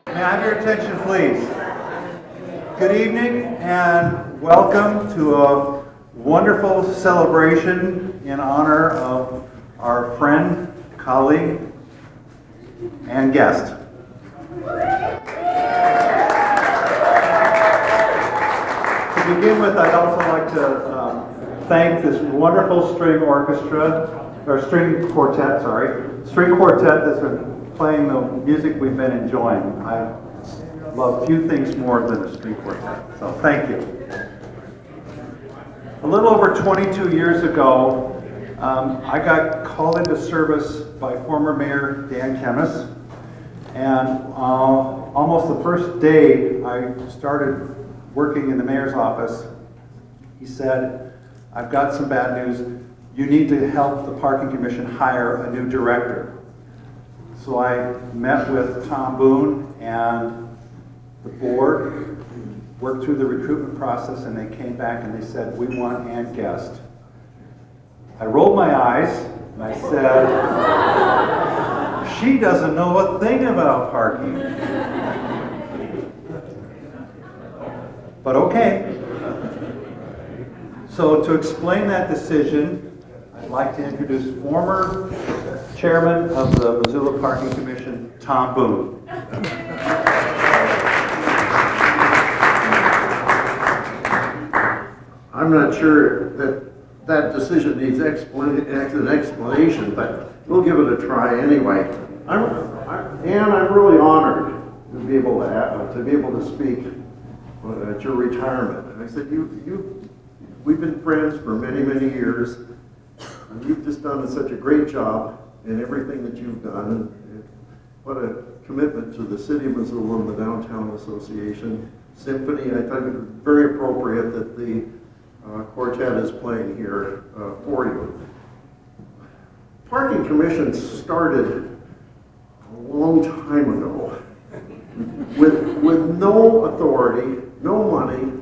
May I have your attention, please? Good evening and welcome to a wonderful celebration in honor of our friend, colleague, and guest. To begin with, I'd also like to thank this wonderful string quartet that's been playing the music we've been enjoying. I love few things more than a string quartet, so thank you. A little over 22 years ago, I got called into service by former Mayor Dan Kemmis, and almost the first day I started working in the mayor's office, he said, "I've got some bad news. You need to help the Parking Commission hire a new director." So I met with Tom Boone and the board, worked through the recruitment process, and they came back and they said, "We want Ann Guest." I rolled my eyes and I said, "She doesn't know a thing about parking." But okay. So to explain that decision, I'd like to introduce former Chairman of the Missoula Parking Commission, Tom Boone. I'm not sure that decision needs an explanation, but we'll give it a try anyway. I'm really honored to be able to speak at your retirement. And I said, we've been friends for many, many years, and you've just done such a great job in everything that you've done. And what a commitment to the City of Missoula and the Downtown Association Symphony. I thought it was very appropriate that the quartet is playing here for you. Parking Commission started a long time ago with no authority, no money,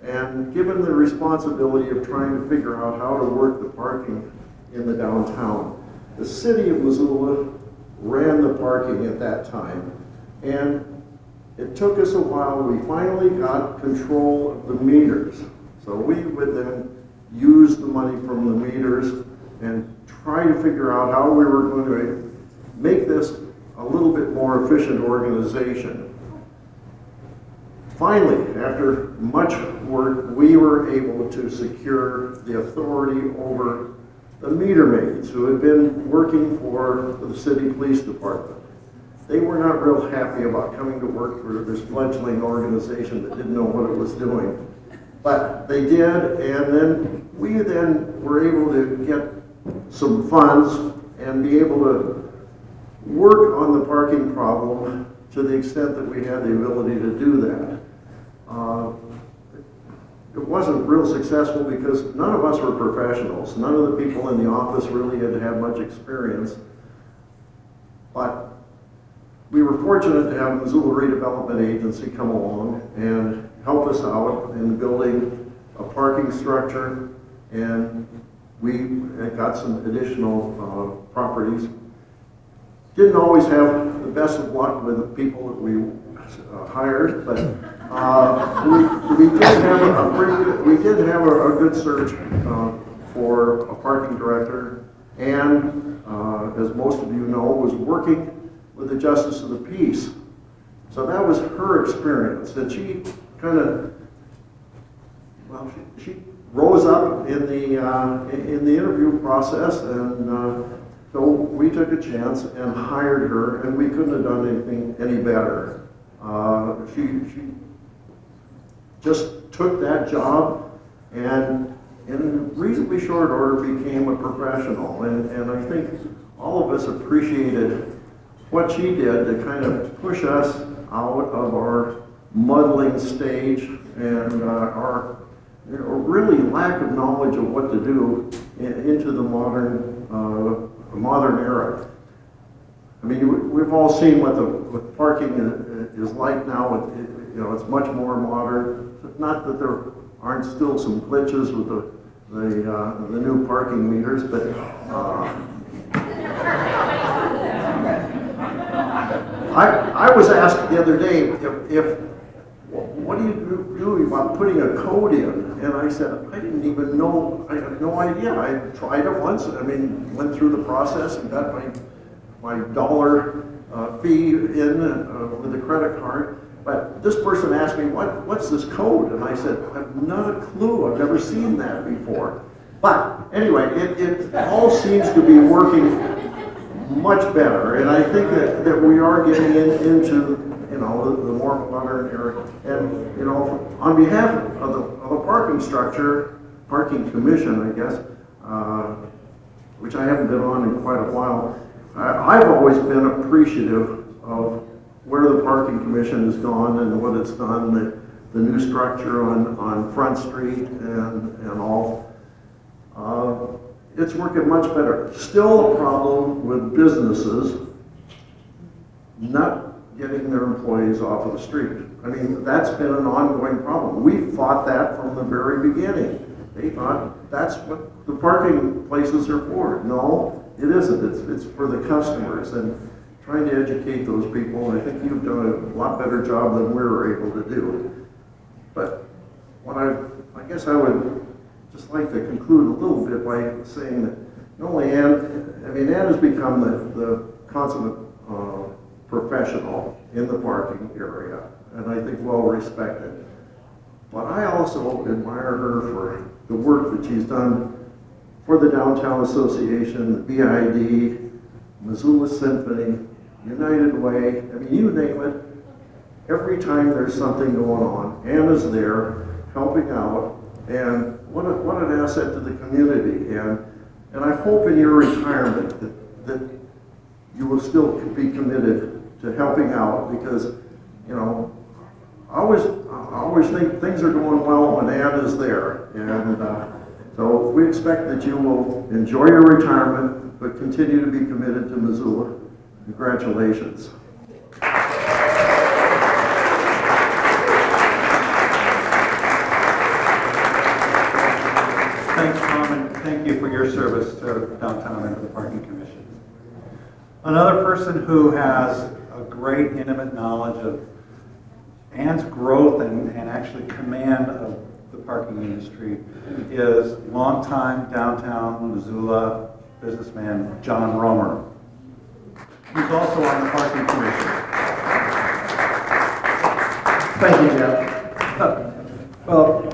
and given the responsibility of trying to figure out how to work the parking in the downtown. The City of Missoula ran the parking at that time, and it took us a while. We finally got control of the meters. So we would then use the money from the meters and try to figure out how we were going to make this a little bit more efficient organization. Finally, after much work, we were able to secure the authority over the meter maids who had been working for the city police department. They were not real happy about coming to work for this fledgling organization that didn't know what it was doing. But they did, and then we were able to get some funds and be able to work on the parking problem to the extent that we had the ability to do that. It wasn't real successful because none of us were professionals. None of the people in the office really had much experience. But we were fortunate to have Missoula Redevelopment Agency come along and help us out in building a parking structure, and we got some additional properties. Didn't always have the best of luck with the people that we hired, but we did have a good search for a parking director, and as most of you know, was working with the Justice of the Peace. So that was her experience, and she kind of well, she rose up in the interview process, and so we took a chance and hired her, and we couldn't have done anything any better. She just took that job and in reasonably short order became a professional, and I think all of us appreciated what she did to kind of push us out of our muddling stage and our really lack of knowledge of what to do into the modern era. I mean, we've all seen what parking is like now. It's much more modern. Not that there aren't still some glitches with the new parking meters, but I was asked the other day if what do you do about putting a code in? And I said, I didn't even know, I had no idea. I tried it once, I mean, went through the process and got my dollar fee in with a credit card. But this person asked me, what's this code? And I said, I've not a clue, I've never seen that before. But anyway, it all seems to be working much better, and I think that we are getting into the more modern era. And on behalf of the parking commission, I guess, which I haven't been on in quite a while, I've always been appreciative of where the parking commission has gone and what it's done, the new structure on Front Street and all. It's working much better. Still a problem with businesses not getting their employees off of the street. I mean, that's been an ongoing problem. We fought that from the very beginning. They thought that's what the parking places are for. No, it isn't. It's for the customers, and trying to educate those people. And I think you've done a lot better job than we were able to do. But what I guess I would just like to conclude a little bit by saying that not only Ann has become the consummate professional in the parking area, and I think well respected. But I also admire her for the work that she's done for the Downtown Association, the BID, Missoula Symphony, United Way, I mean, you name it. Every time there's something going on, Ann is there helping out, and what an asset to the community. And I hope in your retirement that you will still be committed to helping out, because I always think things are going well when Ann is there, and so we expect that you will enjoy your retirement but continue to be committed to Missoula. Congratulations. Thanks, Tom, and thank you for your service to downtown and to the Parking Commission. Another person who has a great intimate knowledge of Ann's growth and actually command of the parking industry is longtime downtown Missoula businessman John Romer. He's also on the Parking Commission. Thank you, Jeff. Well,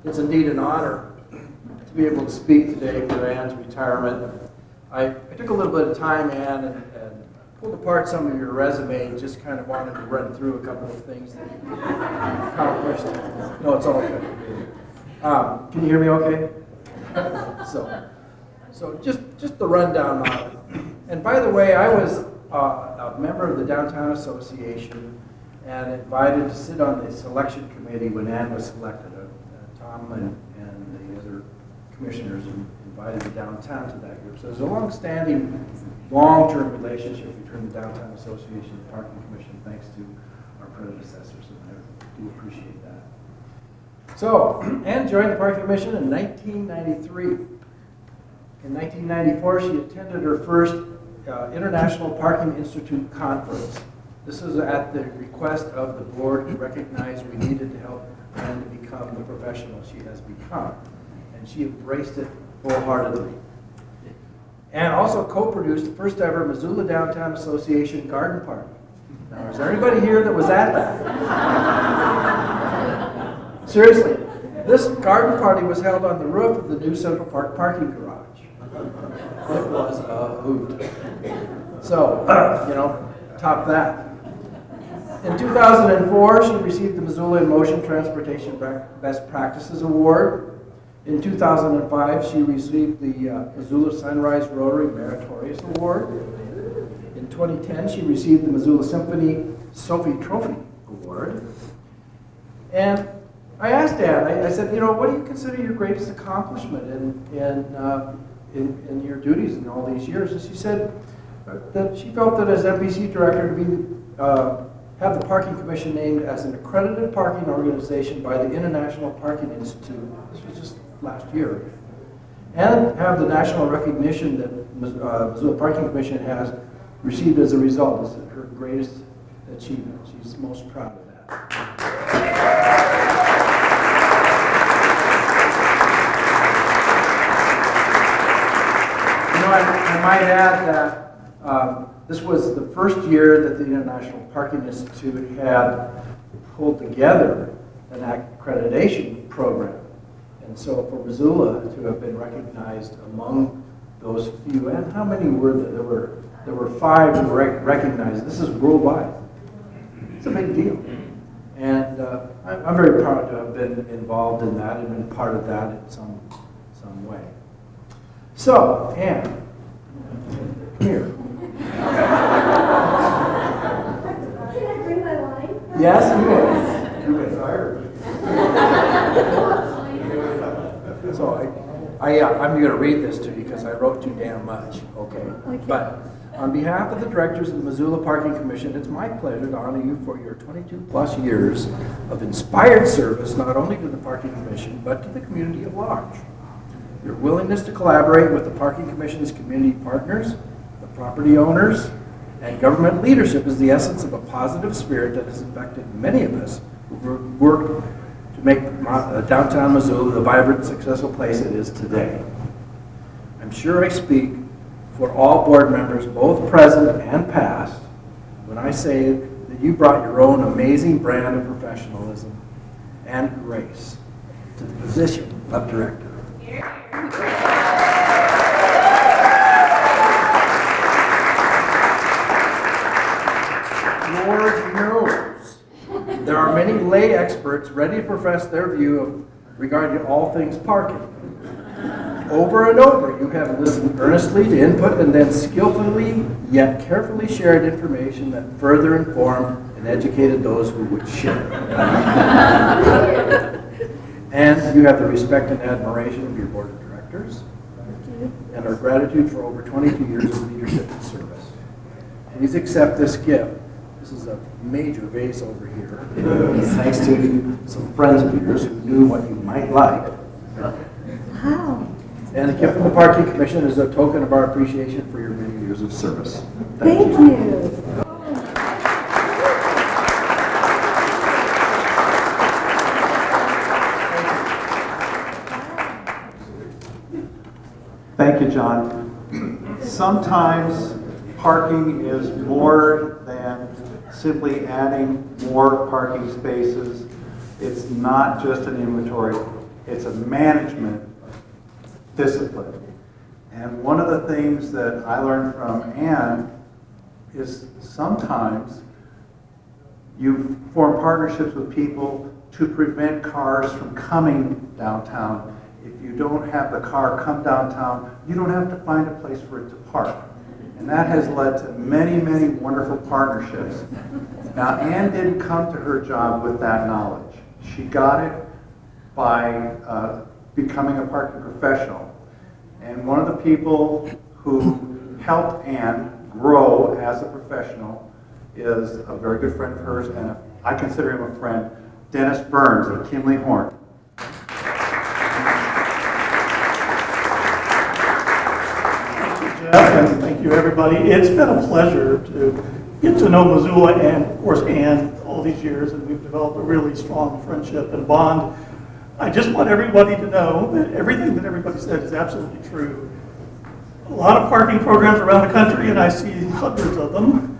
it's indeed an honor to be able to speak today for Ann's retirement. I took a little bit of time, Ann, and pulled apart some of your resume and just kind of wanted to run through a couple of things that you accomplished. No, it's all good. Can you hear me okay? So just the rundown on it. And by the way, I was a member of the Downtown Association and invited to sit on the selection committee when Ann was selected. Tom and the other commissioners invited the downtown to that group. So there's a long-standing, long-term relationship between the Downtown Association and the Parking Commission, thanks to our predecessors, and I do appreciate that. So, Ann joined the Parking Commission in 1993. In 1994, she attended her first International Parking Institute conference. This was at the request of the board who recognized we needed to help Ann to become the professional she has become. And she embraced it wholeheartedly. And also co-produced the first ever Missoula Downtown Association garden party. Now, is there anybody here that was at that? Seriously? This garden party was held on the roof of the new Central Park parking garage. It was a hoot. So, top that. In 2004, she received the Missoula in Motion Transportation Best Practices Award. In 2005, she received the Missoula Sunrise Rotary Meritorious Award. In 2010, she received the Missoula Symphony Sophie Trophy Award. And I asked Ann, I said, what do you consider your greatest accomplishment in your duties in all these years? And she said that she felt that as MPC director to be have the Parking Commission named as an accredited parking organization by the International Parking Institute. This was just last year. And have the national recognition that Missoula Parking Commission has received as a result is her greatest achievement. She's most proud of that. I might add that this was the first year that the International Parking Institute had pulled together an accreditation program. And so for Missoula to have been recognized among those few, and how many were there? There were 5 who were recognized. This is worldwide. It's a big deal. And I'm very proud to have been involved in that and been part of that in some way. So, Ann, come here. Can I bring my wine? Yes, you may. So I'm going to read this to you because I wrote too damn much. Okay. But on behalf of the directors of the Missoula Parking Commission, it's my pleasure to honor you for your 22-plus years of inspired service, not only to the Parking Commission, but to the community at large. Your willingness to collaborate with the Parking Commission's community partners, the property owners, and government leadership is the essence of a positive spirit that has infected many of us who've worked to make downtown Missoula the vibrant, successful place it is today. I'm sure I speak for all board members, both present and past, when I say that you brought your own amazing brand of professionalism and grace to the position of director. Lord knows there are many lay experts ready to profess their view regarding all things parking. Over and over, you have listened earnestly to input and then skillfully yet carefully shared information that further informed and educated those who would share. And you have the respect and admiration of your board of directors and our gratitude for over 22 years of leadership and service. Please accept this gift. This is a major vase over here, thanks to some friends of yours who knew what you might like. Wow. And a gift from the Parking Commission is a token of our appreciation for your many years of service. Thank you. Thank you, John. Sometimes parking is more than simply adding more parking spaces. It's not just an inventory, it's a management discipline. And one of the things that I learned from Ann is sometimes you form partnerships with people to prevent cars from coming downtown. If you don't have the car come downtown, you don't have to find a place for it to park. And that has led to many, many wonderful partnerships. Now, Ann didn't come to her job with that knowledge. She got it by becoming a parking professional. And one of the people who helped Ann grow as a professional is a very good friend of hers, and I consider him a friend, Dennis Burns of Kimley Horn. And thank you, everybody. It's been a pleasure to get to know Missoula and, of course, Ann all these years, and we've developed a really strong friendship and bond. I just want everybody to know that everything that everybody said is absolutely true. A lot of parking programs around the country, and I see hundreds of them.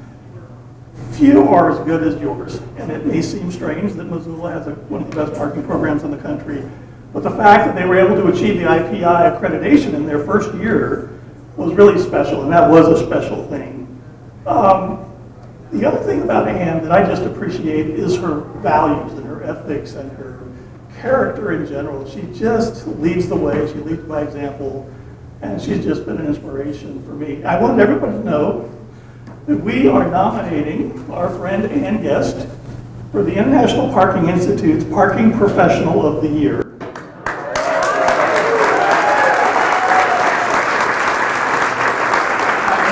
Few are as good as yours, and it may seem strange that Missoula has one of the best parking programs in the country, But the fact that they were able to achieve the IPI accreditation in their first year was really special, and that was a special thing. The other thing about Anne that I just appreciate is her values and her ethics and her character in general. She just leads the way, she leads by example, and she's just been an inspiration for me. I want everybody to know that we are nominating our friend Ann Guest for the International Parking Institute's Parking Professional of the Year. I'm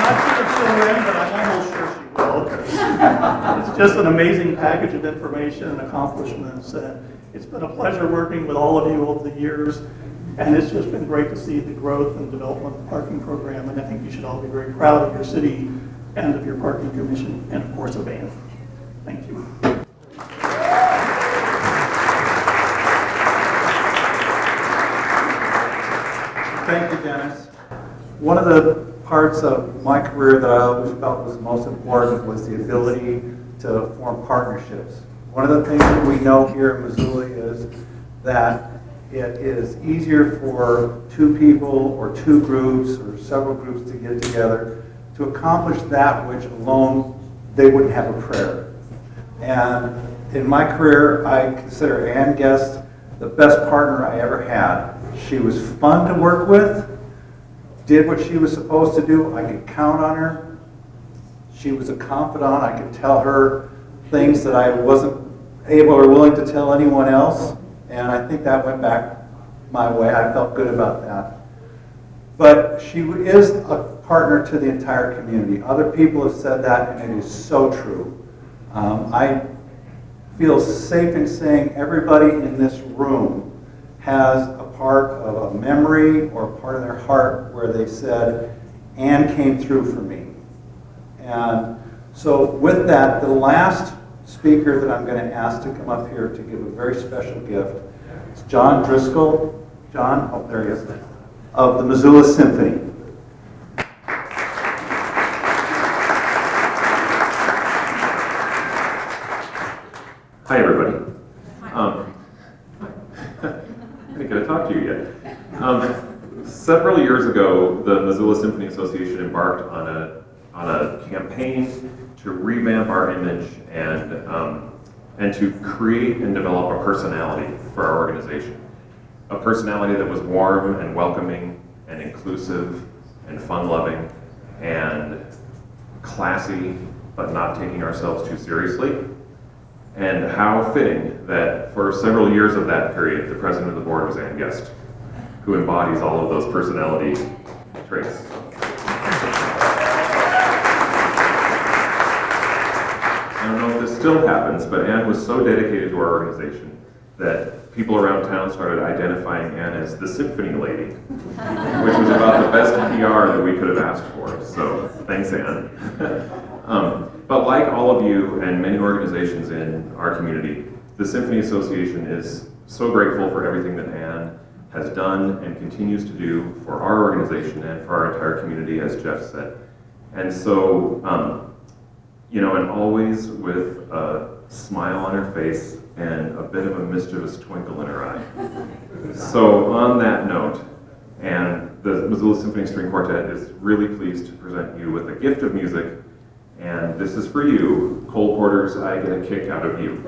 not sure if she'll win, but I'm almost sure she will. It's just an amazing package of information and accomplishments, and it's been a pleasure working with all of you over the years, and it's just been great to see the growth and development of the parking program, and I think you should all be very proud of your city and of your parking commission, and of course of Ann. Thank you. Thank you, Dennis. One of the parts of my career that I always felt was most important was the ability to form partnerships. One of the things that we know here in Missoula is that it is easier for two people or two groups or several groups to get together to accomplish that which alone they wouldn't have a prayer. And in my career, I consider Ann Guest the best partner I ever had. She was fun to work with, did what she was supposed to do. I could count on her. She was a confidant. I could tell her things that I wasn't able or willing to tell anyone else. And I think that went back my way. I felt good about that. But she is a partner to the entire community. Other people have said that, and it is so true. I feel safe in saying everybody in this room has a part of a memory or a part of their heart where they said, Ann came through for me. And so with that, the last speaker that I'm going to ask to come up here to give a very special gift is John Driscoll. John, oh, there he is, of the Missoula Symphony. Hi, everybody. I didn't get to talk to you yet. Several years ago, the Missoula Symphony Association embarked on a campaign to revamp our image and to create and develop a personality for our organization. A personality that was warm and welcoming and inclusive and fun-loving and classy, but not taking ourselves too seriously. And how fitting that for several years of that period, the president of the board was Ann Guest, who embodies all of those personality traits. I don't know if this still happens, but Ann was so dedicated to our organization that people around town started identifying Ann as the Symphony Lady, which was about the best PR that we could have asked for. So thanks, Ann. But like all of you and many organizations in our community, the Symphony Association is so grateful for everything that Ann has done and continues to do for our organization and for our entire community, as Jeff said. And so, and always with a smile on her face and a bit of a mischievous twinkle in her eye. So on that note, and the Missoula Symphony String Quartet is really pleased to present you with a gift of music. And this is for you, Cole Porters, I get a kick out of you.